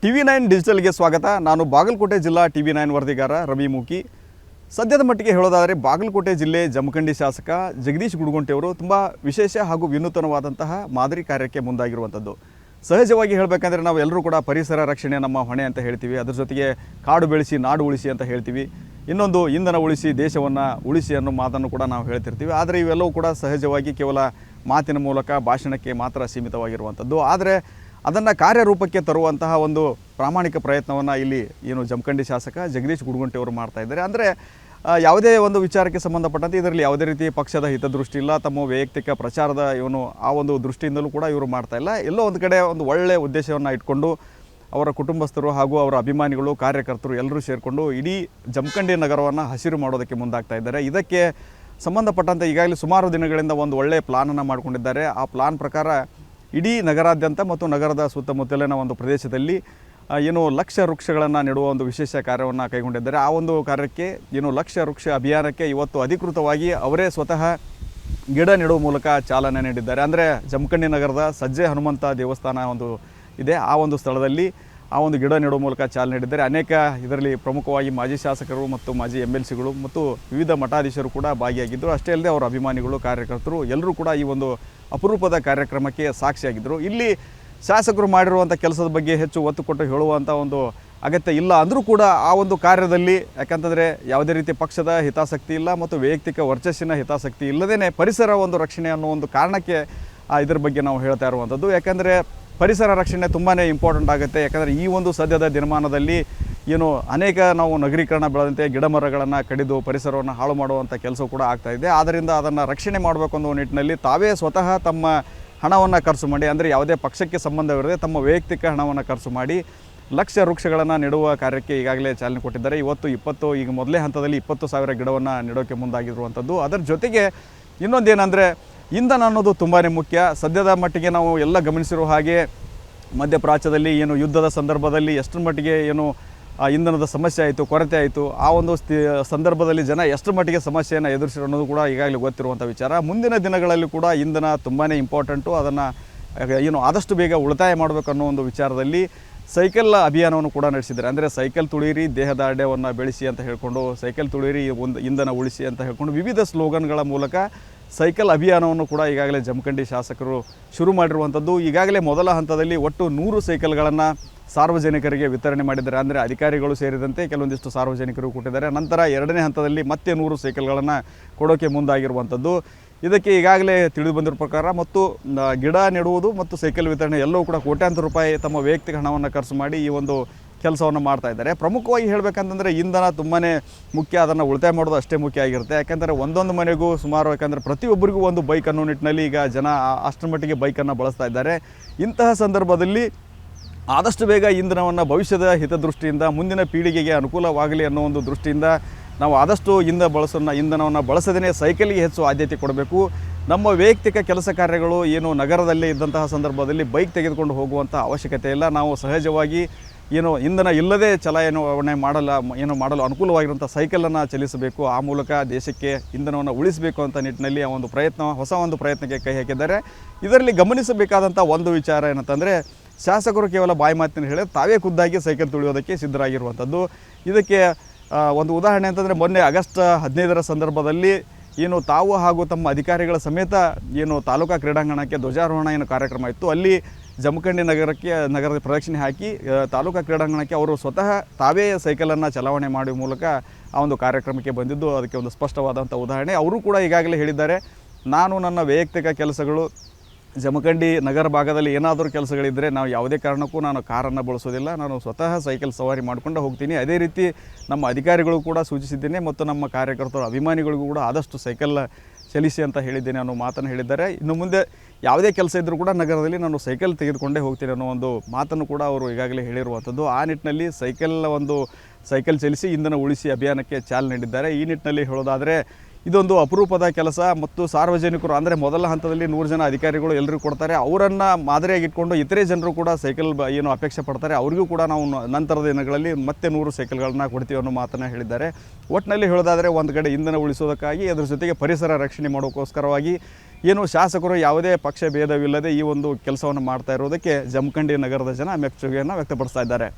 TV9 ಡಿಜಿಟಲ್ಗೆ ಸ್ವಾಗತ. ನಾನು ಬಾಗಲಕೋಟೆ ಜಿಲ್ಲಾ TV9 ವರದಿಗಾರ ರವಿ ಮೂಕಿ. ಸದ್ಯದ ಮಟ್ಟಿಗೆ ಹೇಳೋದಾದರೆ ಬಾಗಲಕೋಟೆ ಜಿಲ್ಲೆ ಜಮಖಂಡಿ ಶಾಸಕ ಜಗದೀಶ್ ಗುಡಗುಂಟಿ ಅವರು ತುಂಬ ವಿಶೇಷ ಹಾಗೂ ವಿನೂತನವಾದಂತಹ ಮಾದರಿ ಕಾರ್ಯಕ್ಕೆ ಮುಂದಾಗಿರುವಂಥದ್ದು. ಸಹಜವಾಗಿ ಹೇಳಬೇಕಂದ್ರೆ ನಾವು ಎಲ್ಲರೂ ಕೂಡ ಪರಿಸರ ರಕ್ಷಣೆ ನಮ್ಮ ಹೊಣೆ ಅಂತ ಹೇಳ್ತೀವಿ. ಅದರ ಜೊತೆಗೆ ಕಾಡು ಬೆಳೆಸಿ ನಾಡು ಉಳಿಸಿ ಅಂತ ಹೇಳ್ತೀವಿ. ಇನ್ನೊಂದು ಇಂಧನ ಉಳಿಸಿ ದೇಶವನ್ನು ಉಳಿಸಿ ಅನ್ನೋ ಮಾತನ್ನು ಕೂಡ ನಾವು ಹೇಳ್ತಿರ್ತೀವಿ. ಆದರೆ ಇವೆಲ್ಲವೂ ಕೂಡ ಸಹಜವಾಗಿ ಕೇವಲ ಮಾತಿನ ಮೂಲಕ ಭಾಷಣಕ್ಕೆ ಮಾತ್ರ ಸೀಮಿತವಾಗಿರುವಂಥದ್ದು. ಆದರೆ ಅದನ್ನು ಕಾರ್ಯರೂಪಕ್ಕೆ ತರುವಂತಹ ಒಂದು ಪ್ರಾಮಾಣಿಕ ಪ್ರಯತ್ನವನ್ನು ಇಲ್ಲಿ ಜಮಖಂಡಿ ಶಾಸಕ ಜಗದೀಶ್ ಗುಡಗುಂಟಿ ಅವರು ಮಾಡ್ತಾ ಇದ್ದಾರೆ. ಅಂದರೆ ಯಾವುದೇ ಒಂದು ವಿಚಾರಕ್ಕೆ ಸಂಬಂಧಪಟ್ಟಂತೆ ಇದರಲ್ಲಿ ಯಾವುದೇ ರೀತಿ ಪಕ್ಷದ ಹಿತದೃಷ್ಟಿ ಇಲ್ಲ, ತಮ್ಮ ವೈಯಕ್ತಿಕ ಪ್ರಚಾರದ ಆ ಒಂದು ದೃಷ್ಟಿಯಿಂದಲೂ ಕೂಡ ಇವರು ಮಾಡ್ತಾ ಇಲ್ಲ. ಎಲ್ಲೋ ಒಂದು ಕಡೆ ಒಂದು ಒಳ್ಳೆಯ ಉದ್ದೇಶವನ್ನು ಇಟ್ಕೊಂಡು ಅವರ ಕುಟುಂಬಸ್ಥರು ಹಾಗೂ ಅವರ ಅಭಿಮಾನಿಗಳು, ಕಾರ್ಯಕರ್ತರು ಎಲ್ಲರೂ ಸೇರಿಕೊಂಡು ಇಡೀ ಜಮಖಂಡಿ ನಗರವನ್ನು ಹಸಿರು ಮಾಡೋದಕ್ಕೆ ಮುಂದಾಗ್ತಾ ಇದ್ದಾರೆ. ಇದಕ್ಕೆ ಸಂಬಂಧಪಟ್ಟಂತೆ ಈಗಾಗಲೇ ಸುಮಾರು ದಿನಗಳಿಂದ ಒಂದು ಒಳ್ಳೆಯ ಪ್ಲಾನನ್ನು ಮಾಡಿಕೊಂಡಿದ್ದಾರೆ. ಆ ಪ್ಲಾನ್ ಪ್ರಕಾರ ಇಡೀ ನಗರಾದ್ಯಂತ ಮತ್ತು ನಗರದ ಸುತ್ತಮುತ್ತಲಿನ ಒಂದು ಪ್ರದೇಶದಲ್ಲಿ ಲಕ್ಷ ವೃಕ್ಷಗಳನ್ನು ನೆಡುವ ಒಂದು ವಿಶೇಷ ಕಾರ್ಯವನ್ನು ಕೈಗೊಂಡಿದ್ದಾರೆ. ಆ ಒಂದು ಕಾರ್ಯಕ್ಕೆ ಲಕ್ಷ ವೃಕ್ಷ ಅಭಿಯಾನಕ್ಕೆ ಇವತ್ತು ಅಧಿಕೃತವಾಗಿ ಅವರೇ ಸ್ವತಃ ಗಿಡ ನೆಡುವ ಮೂಲಕ ಚಾಲನೆ ನೀಡಿದ್ದಾರೆ. ಅಂದರೆ ಜಮಖಂಡಿ ನಗರದ ಸಜ್ಜೆ ಹನುಮಂತ ದೇವಸ್ಥಾನ ಒಂದು ಇದೆ, ಆ ಒಂದು ಸ್ಥಳದಲ್ಲಿ ಆ ಒಂದು ಗಿಡ ನೆಡುವ ಮೂಲಕ ಚಾಲನೆ ನೀಡಿದ್ದಾರೆ. ಅನೇಕ ಇದರಲ್ಲಿ ಪ್ರಮುಖವಾಗಿ ಮಾಜಿ ಶಾಸಕರು ಮತ್ತು ಮಾಜಿ MLCಗಳು ಮತ್ತು ವಿವಿಧ ಮಠಾಧೀಶರು ಕೂಡ ಭಾಗಿಯಾಗಿದ್ದರು. ಅಷ್ಟೇ ಅಲ್ಲದೆ ಅವರ ಅಭಿಮಾನಿಗಳು, ಕಾರ್ಯಕರ್ತರು ಎಲ್ಲರೂ ಕೂಡ ಈ ಒಂದು ಅಪರೂಪದ ಕಾರ್ಯಕ್ರಮಕ್ಕೆ ಸಾಕ್ಷಿಯಾಗಿದ್ದರು. ಇಲ್ಲಿ ಶಾಸಕರು ಮಾಡಿರುವಂಥ ಕೆಲಸದ ಬಗ್ಗೆ ಹೆಚ್ಚು ಒತ್ತು ಕೊಟ್ಟು ಹೇಳುವಂಥ ಒಂದು ಅಗತ್ಯ ಇಲ್ಲ ಅಂದರೂ ಕೂಡ ಆ ಒಂದು ಕಾರ್ಯದಲ್ಲಿ ಯಾಕಂತಂದರೆ ಯಾವುದೇ ರೀತಿ ಪಕ್ಷದ ಹಿತಾಸಕ್ತಿ ಇಲ್ಲ ಮತ್ತು ವೈಯಕ್ತಿಕ ವರ್ಚಸ್ಸಿನ ಹಿತಾಸಕ್ತಿ ಇಲ್ಲದೇ ಪರಿಸರ ಒಂದು ರಕ್ಷಣೆ ಅನ್ನೋ ಒಂದು ಕಾರಣಕ್ಕೆ ಇದ್ರ ಬಗ್ಗೆ ನಾವು ಹೇಳ್ತಾ ಇರುವಂಥದ್ದು. ಯಾಕಂದರೆ ಪರಿಸರ ರಕ್ಷಣೆ ತುಂಬಾ ಇಂಪಾರ್ಟೆಂಟ್ ಆಗುತ್ತೆ. ಯಾಕಂದರೆ ಈ ಒಂದು ಸದ್ಯದ ದಿನಮಾನದಲ್ಲಿ ಅನೇಕ ನಾವು ನಗರೀಕರಣ ಬೆಳೆದಂತೆ ಗಿಡ ಮರಗಳನ್ನು ಕಡಿದು ಪರಿಸರವನ್ನು ಹಾಳು ಮಾಡುವಂಥ ಕೆಲಸ ಕೂಡ ಆಗ್ತಾಯಿದೆ. ಆದ್ದರಿಂದ ಅದನ್ನು ರಕ್ಷಣೆ ಮಾಡಬೇಕು ಅನ್ನೋ ನಿಟ್ಟಿನಲ್ಲಿ ತಾವೇ ಸ್ವತಃ ತಮ್ಮ ಹಣವನ್ನು ಖರ್ಚು ಮಾಡಿ, ಅಂದರೆ ಯಾವುದೇ ಪಕ್ಷಕ್ಕೆ ಸಂಬಂಧವಿರದೆ ತಮ್ಮ ವೈಯಕ್ತಿಕ ಹಣವನ್ನು ಖರ್ಚು ಮಾಡಿ ಲಕ್ಷ ವೃಕ್ಷಗಳನ್ನು ನೆಡುವ ಕಾರ್ಯಕ್ಕೆ ಈಗಾಗಲೇ ಚಾಲನೆ ಕೊಟ್ಟಿದ್ದಾರೆ. ಇವತ್ತು ಈಗ ಮೊದಲೇ ಹಂತದಲ್ಲಿ 20,000 ಗಿಡವನ್ನು ನೆಡೋಕ್ಕೆ ಮುಂದಾಗಿರುವಂಥದ್ದು. ಅದರ ಜೊತೆಗೆ ಇನ್ನೊಂದೇನೆಂದರೆ ಇಂಧನ ಅನ್ನೋದು ತುಂಬಾ ಮುಖ್ಯ. ಸದ್ಯದ ಮಟ್ಟಿಗೆ ನಾವು ಎಲ್ಲ ಗಮನಿಸಿರೋ ಹಾಗೆ ಮಧ್ಯಪ್ರಾಚ್ಯದಲ್ಲಿ ಯುದ್ಧದ ಸಂದರ್ಭದಲ್ಲಿ ಎಷ್ಟರ ಮಟ್ಟಿಗೆ ಇಂಧನದ ಸಮಸ್ಯೆ ಆಯಿತು, ಕೊರತೆ ಆಯಿತು. ಆ ಒಂದು ಸಂದರ್ಭದಲ್ಲಿ ಜನ ಎಷ್ಟರ ಮಟ್ಟಿಗೆ ಸಮಸ್ಯೆಯನ್ನು ಎದುರಿಸಿರೋ ಅನ್ನೋದು ಕೂಡ ಈಗಾಗಲೇ ಗೊತ್ತಿರುವಂಥ ವಿಚಾರ. ಮುಂದಿನ ದಿನಗಳಲ್ಲಿ ಕೂಡ ಇಂಧನ ತುಂಬಾ ಇಂಪಾರ್ಟೆಂಟು. ಅದನ್ನು ಆದಷ್ಟು ಬೇಗ ಉಳಿತಾಯ ಮಾಡಬೇಕು ಅನ್ನೋ ಒಂದು ವಿಚಾರದಲ್ಲಿ ಸೈಕಲ್ ಅಭಿಯಾನವನ್ನು ಕೂಡ ನಡೆಸಿದ್ದಾರೆ. ಅಂದರೆ ಸೈಕಲ್ ತುಳಿಯಿರಿ ದೇಹದಾರ್ಢ್ಯವನ್ನು ಬೆಳೆಸಿ ಅಂತ ಹೇಳಿಕೊಂಡು, ಸೈಕಲ್ ತುಳಿಯಿರಿ ಇಂಧನ ಉಳಿಸಿ ಅಂತ ಹೇಳಿಕೊಂಡು ವಿವಿಧ ಸ್ಲೋಗನ್ಗಳ ಮೂಲಕ ಸೈಕಲ್ ಅಭಿಯಾನವನ್ನು ಕೂಡ ಈಗಾಗಲೇ ಜಮಖಂಡಿ ಶಾಸಕರು ಶುರು ಮಾಡಿರುವಂಥದ್ದು. ಈಗಾಗಲೇ ಮೊದಲ ಹಂತದಲ್ಲಿ ಒಟ್ಟು 100 ಸೈಕಲ್ಗಳನ್ನು ಸಾರ್ವಜನಿಕರಿಗೆ ವಿತರಣೆ ಮಾಡಿದ್ದಾರೆ. ಅಂದರೆ ಅಧಿಕಾರಿಗಳು ಸೇರಿದಂತೆ ಕೆಲವೊಂದಿಷ್ಟು ಸಾರ್ವಜನಿಕರು ಕೊಟ್ಟಿದ್ದಾರೆ. ನಂತರ 2ನೇ ಹಂತದಲ್ಲಿ ಮತ್ತೆ 100 ಸೈಕಲ್ಗಳನ್ನು ಕೊಡೋಕ್ಕೆ ಮುಂದಾಗಿರುವಂಥದ್ದು. ಇದಕ್ಕೆ ಈಗಾಗಲೇ ತಿಳಿದು ಬಂದಿರೋ ಪ್ರಕಾರ ಮತ್ತು ಗಿಡ ನೆಡುವುದು ಮತ್ತು ಸೈಕಲ್ ವಿತರಣೆ ಎಲ್ಲವೂ ಕೂಡ ಕೋಟ್ಯಾಂತರ ರೂಪಾಯಿ ತಮ್ಮ ವೈಯಕ್ತಿಕ ಹಣವನ್ನು ಖರ್ಚು ಮಾಡಿ ಈ ಒಂದು ಕೆಲಸವನ್ನು ಮಾಡ್ತಾ ಇದ್ದಾರೆ. ಪ್ರಮುಖವಾಗಿ ಹೇಳಬೇಕಂತಂದರೆ ಇಂಧನ ತುಂಬಾ ಮುಖ್ಯ, ಅದನ್ನು ಉಳಿತಾಯ ಮಾಡೋದು ಅಷ್ಟೇ ಮುಖ್ಯ ಆಗಿರುತ್ತೆ. ಯಾಕೆಂದರೆ ಒಂದೊಂದು ಮನೆಗೂ ಸುಮಾರು, ಯಾಕಂದರೆ ಪ್ರತಿಯೊಬ್ಬರಿಗೂ ಒಂದು ಬೈಕ್ ಅನ್ನೋ ನಿಟ್ಟಿನಲ್ಲಿ ಈಗ ಜನ ಅಷ್ಟರ ಮಟ್ಟಿಗೆ ಬೈಕನ್ನು ಬಳಸ್ತಾ ಇದ್ದಾರೆ. ಇಂತಹ ಸಂದರ್ಭದಲ್ಲಿ ಆದಷ್ಟು ಬೇಗ ಇಂಧನವನ್ನು ಭವಿಷ್ಯದ ಹಿತದೃಷ್ಟಿಯಿಂದ ಮುಂದಿನ ಪೀಳಿಗೆಗೆ ಅನುಕೂಲವಾಗಲಿ ಅನ್ನೋ ಒಂದು ದೃಷ್ಟಿಯಿಂದ ನಾವು ಆದಷ್ಟು ಇಂಧನವನ್ನು ಬಳಸದೇ ಸೈಕಲ್ಗೆ ಹೆಚ್ಚು ಆದ್ಯತೆ ಕೊಡಬೇಕು. ನಮ್ಮ ವೈಯಕ್ತಿಕ ಕೆಲಸ ಕಾರ್ಯಗಳು ನಗರದಲ್ಲೇ ಇದ್ದಂತಹ ಸಂದರ್ಭದಲ್ಲಿ ಬೈಕ್ ತೆಗೆದುಕೊಂಡು ಹೋಗುವಂಥ ಅವಶ್ಯಕತೆ ಇಲ್ಲ. ನಾವು ಸಹಜವಾಗಿ ಇಂಧನ ಇಲ್ಲದೆ ಚಲಾವಣೆ ಮಾಡಲು ಅನುಕೂಲವಾಗಿರುವಂಥ ಸೈಕಲನ್ನು ಚಲಿಸಬೇಕು. ಆ ಮೂಲಕ ದೇಶಕ್ಕೆ ಇಂಧನವನ್ನು ಉಳಿಸಬೇಕು ಅಂತ ನಿಟ್ಟಿನಲ್ಲಿ ಆ ಒಂದು ಹೊಸ ಒಂದು ಪ್ರಯತ್ನಕ್ಕೆ ಕೈ ಹಾಕಿದ್ದಾರೆ. ಇದರಲ್ಲಿ ಗಮನಿಸಬೇಕಾದಂಥ ಒಂದು ವಿಚಾರ ಏನಂತಂದರೆ, ಶಾಸಕರು ಕೇವಲ ಬಾಯಿ ಮಾತಿನ ಹೇಳಿ ತಾವೇ ಖುದ್ದಾಗಿ ಸೈಕಲ್ ತುಳಿಯೋದಕ್ಕೆ ಸಿದ್ಧರಾಗಿರುವಂಥದ್ದು. ಇದಕ್ಕೆ ಒಂದು ಉದಾಹರಣೆ ಅಂತಂದರೆ, ಮೊನ್ನೆ ಆಗಸ್ಟ್ 15ರ ಸಂದರ್ಭದಲ್ಲಿ ತಾವು ಹಾಗೂ ತಮ್ಮ ಅಧಿಕಾರಿಗಳ ಸಮೇತ ತಾಲೂಕಾ ಕ್ರೀಡಾಂಗಣಕ್ಕೆ ಧ್ವಜಾರೋಹಣ ಕಾರ್ಯಕ್ರಮ ಇತ್ತು. ಅಲ್ಲಿ ಜಮಖಂಡಿ ನಗರದ ಪ್ರದಕ್ಷಿಣೆ ಹಾಕಿ ತಾಲೂಕಾ ಕ್ರೀಡಾಂಗಣಕ್ಕೆ ಅವರು ಸ್ವತಃ ತಾವೇ ಸೈಕಲನ್ನು ಚಲಾವಣೆ ಮಾಡುವ ಮೂಲಕ ಆ ಒಂದು ಕಾರ್ಯಕ್ರಮಕ್ಕೆ ಬಂದಿದ್ದು ಅದಕ್ಕೆ ಒಂದು ಸ್ಪಷ್ಟವಾದಂಥ ಉದಾಹರಣೆ. ಅವರು ಕೂಡ ಈಗಾಗಲೇ ಹೇಳಿದ್ದಾರೆ, ನಾನು ನನ್ನ ವೈಯಕ್ತಿಕ ಕೆಲಸಗಳು ಜಮಖಂಡಿ ನಗರ ಭಾಗದಲ್ಲಿ ಏನಾದರೂ ಕೆಲಸಗಳಿದ್ದರೆ ನಾವು ಯಾವುದೇ ಕಾರಣಕ್ಕೂ ನಾನು ಕಾರನ್ನು ಬಳಸೋದಿಲ್ಲ, ನಾನು ಸ್ವತಃ ಸೈಕಲ್ ಸವಾರಿ ಮಾಡಿಕೊಂಡು ಹೋಗ್ತೀನಿ. ಅದೇ ರೀತಿ ನಮ್ಮ ಅಧಿಕಾರಿಗಳು ಕೂಡ ಸೂಚಿಸಿದ್ದೇನೆ ಮತ್ತು ನಮ್ಮ ಕಾರ್ಯಕರ್ತರು, ಅಭಿಮಾನಿಗಳಿಗೂ ಕೂಡ ಆದಷ್ಟು ಸೈಕಲ್ ಚಲಿಸಿ ಅಂತ ಹೇಳಿದ್ದೇನೆ ಅನ್ನೋ ಮಾತನ್ನು ಹೇಳಿದ್ದಾರೆ. ಇನ್ನು ಮುಂದೆ ಯಾವುದೇ ಕೆಲಸ ಇದ್ದರೂ ಕೂಡ ನಗರದಲ್ಲಿ ನಾನು ಸೈಕಲ್ ತೆಗೆದುಕೊಂಡೇ ಹೋಗ್ತೀನಿ ಅನ್ನೋ ಒಂದು ಮಾತನ್ನು ಕೂಡ ಅವರು ಈಗಾಗಲೇ ಹೇಳಿರುವಂಥದ್ದು. ಆ ನಿಟ್ಟಿನಲ್ಲಿ ಸೈಕಲ್ ಚಲಿಸಿ ಇಂಧನ ಉಳಿಸಿ ಅಭಿಯಾನಕ್ಕೆ ಚಾಲನೆ ನೀಡಿದ್ದಾರೆ. ಈ ನಿಟ್ಟಿನಲ್ಲಿ ಹೇಳೋದಾದರೆ ಇದೊಂದು ಅಪರೂಪದ ಕೆಲಸ ಮತ್ತು ಸಾರ್ವಜನಿಕರು ಅಂದರೆ ಮೊದಲ ಹಂತದಲ್ಲಿ 100 ಜನ ಅಧಿಕಾರಿಗಳು ಎಲ್ಲರೂ ಕೊಡ್ತಾರೆ, ಅವರನ್ನು ಮಾದರಿಯಾಗಿ ಇಟ್ಕೊಂಡು ಇತರೆ ಜನರು ಕೂಡ ಸೈಕಲ್ ಏನು ಅಪೇಕ್ಷೆ ಪಡ್ತಾರೆ ಅವರಿಗೂ ಕೂಡ ನಾವು ನಂತರದ ದಿನಗಳಲ್ಲಿ ಮತ್ತೆ 100 ಸೈಕಲ್ಗಳನ್ನ ಕೊಡ್ತೀವಿ ಅನ್ನೋ ಮಾತನ್ನು ಹೇಳಿದ್ದಾರೆ. ಒಟ್ಟಿನಲ್ಲಿ ಹೇಳೋದಾದರೆ ಒಂದು ಕಡೆ ಇಂಧನ ಉಳಿಸೋದಕ್ಕಾಗಿ ಅದರ ಜೊತೆಗೆ ಪರಿಸರ ರಕ್ಷಣೆ ಮಾಡೋಕ್ಕೋಸ್ಕರವಾಗಿ ಏನು ಶಾಸಕರು ಯಾವುದೇ ಪಕ್ಷ ಭೇದವಿಲ್ಲದೆ ಈ ಒಂದು ಕೆಲಸವನ್ನು ಮಾಡ್ತಾ ಇರೋದಕ್ಕೆ ಜಮಖಂಡಿ ನಗರದ ಜನ ಮೆಚ್ಚುಗೆಯನ್ನು ವ್ಯಕ್ತಪಡಿಸ್ತಾ ಇದ್ದಾರೆ.